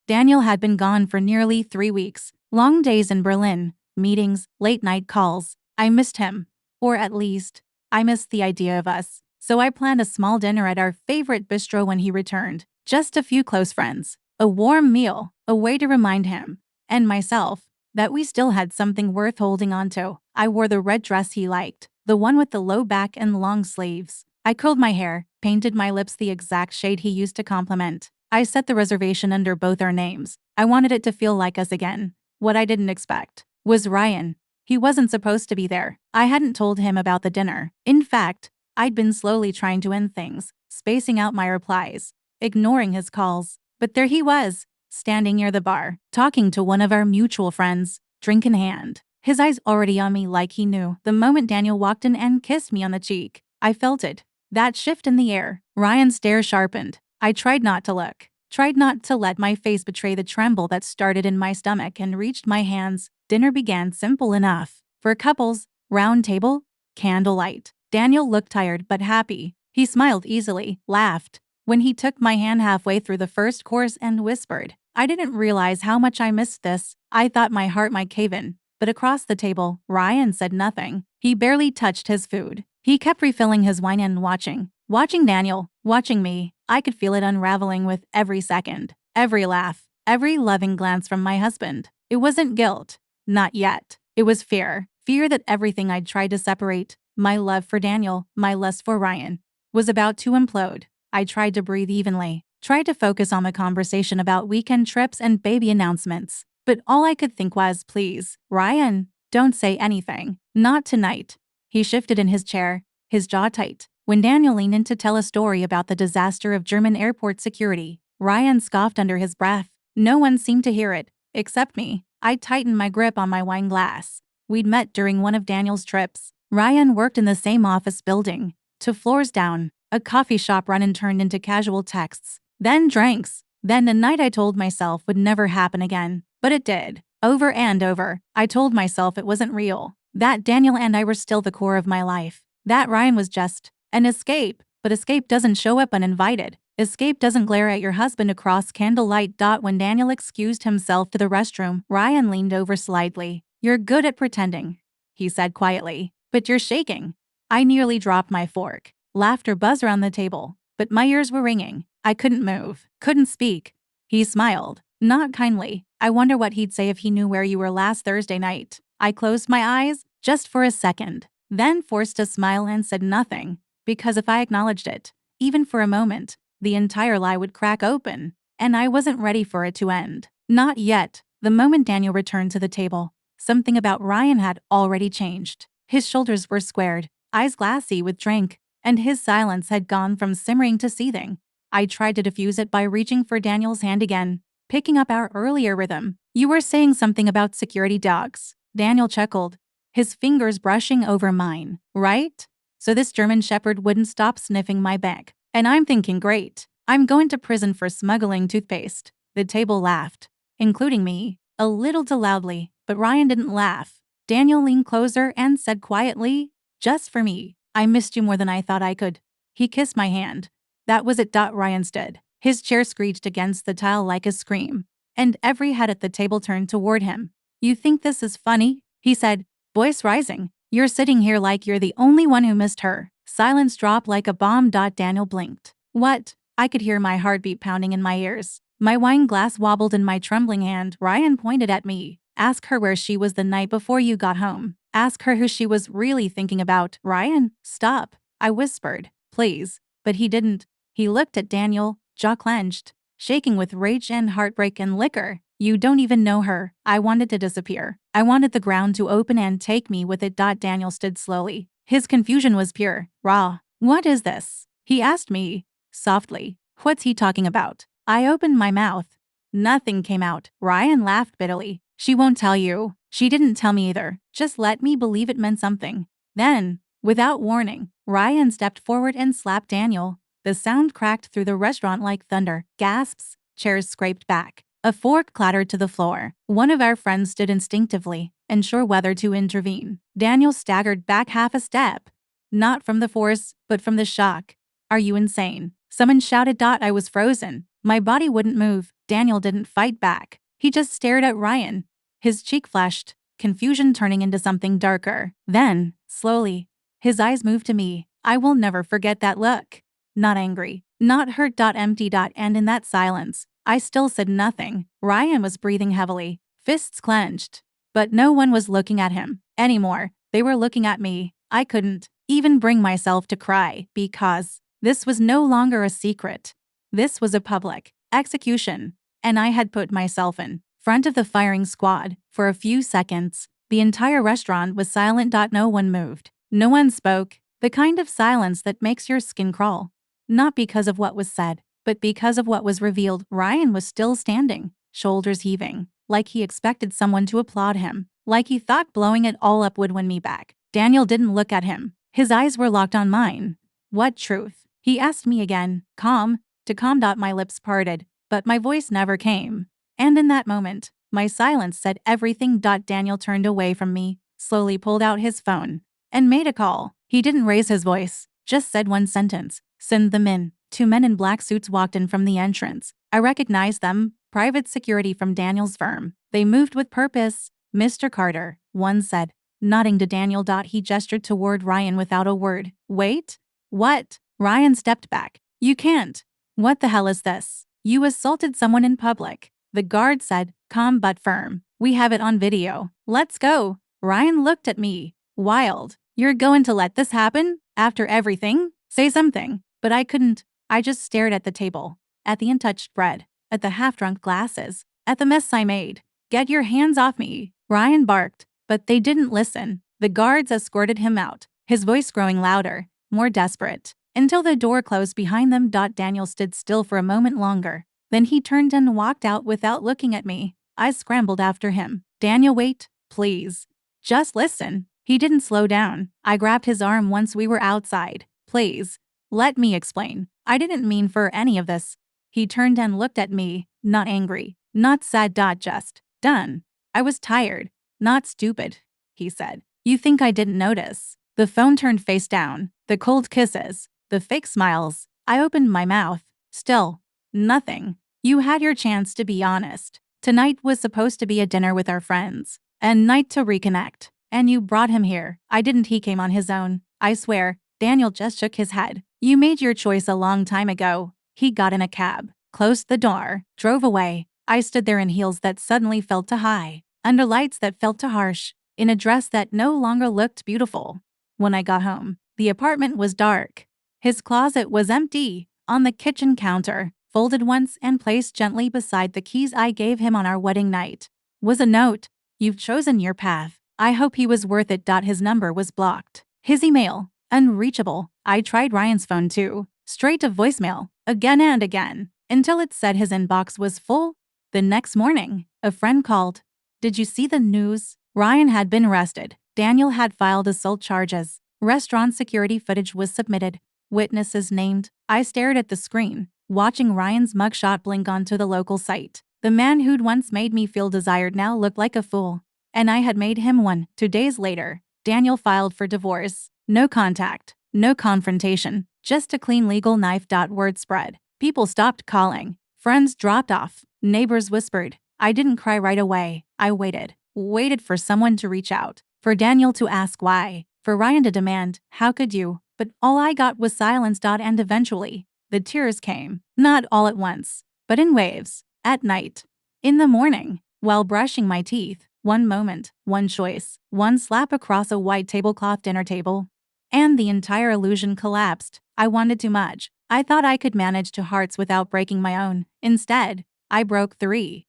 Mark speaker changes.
Speaker 1: Daniel had been gone for nearly 3 weeks. Long days in Berlin, meetings, late-night calls. I missed him. Or at least, I missed the idea of us. So I planned a small dinner at our favorite bistro when he returned. Just a few close friends. A warm meal, a way to remind him, and myself, that we still had something worth holding on to. I wore the red dress he liked, the one with the low back and long sleeves. I curled my hair, painted my lips the exact shade he used to compliment. I set the reservation under both our names. I wanted it to feel like us again. What I didn't expect was Ryan. He wasn't supposed to be there. I hadn't told him about the dinner. In fact, I'd been slowly trying to end things, spacing out my replies, ignoring his calls. But there he was, standing near the bar, talking to one of our mutual friends, drink in hand. His eyes already on me like he knew. The moment Daniel walked in and kissed me on the cheek, I felt it. That shift in the air. Ryan's stare sharpened. I tried not to look. Tried not to let my face betray the tremble that started in my stomach and reached my hands. Dinner began simple enough. For couples, round table, candlelight. Daniel looked tired but happy. He smiled easily, laughed when he took my hand halfway through the first course and whispered, "I didn't realize how much I missed this." I thought my heart might cave in. But across the table, Ryan said nothing. He barely touched his food. He kept refilling his wine and watching Daniel, watching me. I could feel it unraveling with every second, every laugh, every loving glance from my husband. It wasn't guilt. Not yet. It was fear. Fear that everything I'd tried to separate, my love for Daniel, my lust for Ryan, was about to implode. I tried to breathe evenly, tried to focus on the conversation about weekend trips and baby announcements. But all I could think was, please, Ryan, don't say anything. Not tonight. He shifted in his chair, his jaw tight. When Daniel leaned in to tell a story about the disaster of German airport security, Ryan scoffed under his breath. No one seemed to hear it, except me. I tightened my grip on my wine glass. We'd met during one of Daniel's trips. Ryan worked in the same office building, 2 floors down. A coffee shop run-in turned into casual texts, then drinks, then a night I told myself would never happen again. But it did. Over and over, I told myself it wasn't real. That Daniel and I were still the core of my life. That Ryan was just an escape. But escape doesn't show up uninvited. Escape doesn't glare at your husband across candlelight. When Daniel excused himself to the restroom, Ryan leaned over slightly. "You're good at pretending," he said quietly. "But you're shaking." I nearly dropped my fork. Laughter buzzed around the table, but my ears were ringing. I couldn't move, couldn't speak. He smiled, not kindly. "I wonder what he'd say if he knew where you were last Thursday night." I closed my eyes, just for a second, then forced a smile and said nothing, because if I acknowledged it, even for a moment, the entire lie would crack open, and I wasn't ready for it to end. Not yet. The moment Daniel returned to the table, something about Ryan had already changed. His shoulders were squared, eyes glassy with drink, and his silence had gone from simmering to seething. I tried to diffuse it by reaching for Daniel's hand again, picking up our earlier rhythm. "You were saying something about security dogs." Daniel chuckled, his fingers brushing over mine. "Right? So this German shepherd wouldn't stop sniffing my back. And I'm thinking, great, I'm going to prison for smuggling toothpaste." The table laughed, including me, a little too loudly, but Ryan didn't laugh. Daniel leaned closer and said quietly, "Just for me, I missed you more than I thought I could." He kissed my hand. That was it. Ryan stood. His chair screeched against the tile like a scream, and every head at the table turned toward him. "You think this is funny?" he said, voice rising. "You're sitting here like you're the only one who missed her." Silence dropped like a bomb. Daniel blinked. "What?" I could hear my heartbeat pounding in my ears. My wine glass wobbled in my trembling hand. Ryan pointed at me. "Ask her where she was the night before you got home. Ask her who she was really thinking about." "Ryan, stop," I whispered. "Please." But he didn't. He looked at Daniel, jaw clenched, shaking with rage and heartbreak and liquor. "You don't even know her." I wanted to disappear. I wanted the ground to open and take me with it. Daniel stood slowly. His confusion was pure, raw. "What is this?" he asked me, softly. "What's he talking about?" I opened my mouth. Nothing came out. Ryan laughed bitterly. "She won't tell you." She didn't tell me either. Just let me believe it meant something. Then, without warning, Ryan stepped forward and slapped Daniel. The sound cracked through the restaurant like thunder. Gasps, chairs scraped back. A fork clattered to the floor. One of our friends stood instinctively, unsure whether to intervene. Daniel staggered back half a step. Not from the force, but from the shock. "Are you insane?" someone shouted. I was frozen. My body wouldn't move. Daniel didn't fight back. He just stared at Ryan. His cheek flushed, confusion turning into something darker. Then, slowly, his eyes moved to me. I will never forget that look. Not angry, not hurt. Empty. And in that silence, I still said nothing. Ryan was breathing heavily, fists clenched. But no one was looking at him anymore. They were looking at me. I couldn't even bring myself to cry because this was no longer a secret. This was a public execution, and I had put myself in front of the firing squad. For a few seconds, the entire restaurant was silent. No one moved. No one spoke. The kind of silence that makes your skin crawl. Not because of what was said, but because of what was revealed. Ryan was still standing, shoulders heaving, like he expected someone to applaud him, like he thought blowing it all up would win me back. Daniel didn't look at him. His eyes were locked on mine. What truth? He asked me again. Calm. To calm. My lips parted, but my voice never came. And in that moment, my silence said everything. Daniel turned away from me, slowly pulled out his phone, and made a call. He didn't raise his voice, just said one sentence. Send them in. 2 men in black suits walked in from the entrance. I recognized them. Private security from Daniel's firm. They moved with purpose. Mr. Carter, one said, nodding to Daniel. He gestured toward Ryan without a word. Wait? What? Ryan stepped back. You can't. What the hell is this? You assaulted someone in public. The guard said, calm but firm. We have it on video. Let's go. Ryan looked at me. Wild. You're going to let this happen? After everything? Say something. But I couldn't. I just stared at the table, at the untouched bread, at the half-drunk glasses, at the mess I made. Get your hands off me. Ryan barked, but they didn't listen. The guards escorted him out, his voice growing louder, more desperate, until the door closed behind them. Daniel stood still for a moment longer. Then he turned and walked out without looking at me. I scrambled after him. Daniel, wait, please. Just listen. He didn't slow down. I grabbed his arm once we were outside. Please. Let me explain. I didn't mean for any of this. He turned and looked at me, not angry, not sad. Just done. I was tired, not stupid, he said. You think I didn't notice? The phone turned face down, the cold kisses, the fake smiles. I opened my mouth. Still, nothing. You had your chance to be honest. Tonight was supposed to be a dinner with our friends, a night to reconnect. And you brought him here. I didn't. He came on his own. I swear. Daniel just shook his head. You made your choice a long time ago. He got in a cab, closed the door, drove away. I stood there in heels that suddenly felt too high, under lights that felt too harsh, in a dress that no longer looked beautiful. When I got home, the apartment was dark. His closet was empty. On the kitchen counter, folded once and placed gently beside the keys I gave him on our wedding night, was a note. You've chosen your path. I hope he was worth it. His number was blocked. His email, unreachable. I tried Ryan's phone too, straight to voicemail, again and again, until it said his inbox was full. The next morning, a friend called. Did you see the news? Ryan had been arrested. Daniel had filed assault charges. Restaurant security footage was submitted. Witnesses named. I stared at the screen, watching Ryan's mugshot blink onto the local site. The man who'd once made me feel desired now looked like a fool. And I had made him one. 2 days later, Daniel filed for divorce. No contact, no confrontation, just a clean legal knife. Word spread. People stopped calling. Friends dropped off. Neighbors whispered. I didn't cry right away. I waited for someone to reach out, for Daniel to ask why, for Ryan to demand, how could you? But all I got was silence. And eventually, the tears came. Not all at once, but in waves. At night. In the morning. While brushing my teeth. One moment, one choice, one slap across a white tablecloth dinner table. And the entire illusion collapsed. I wanted too much. I thought I could manage 2 hearts without breaking my own. Instead, I broke 3.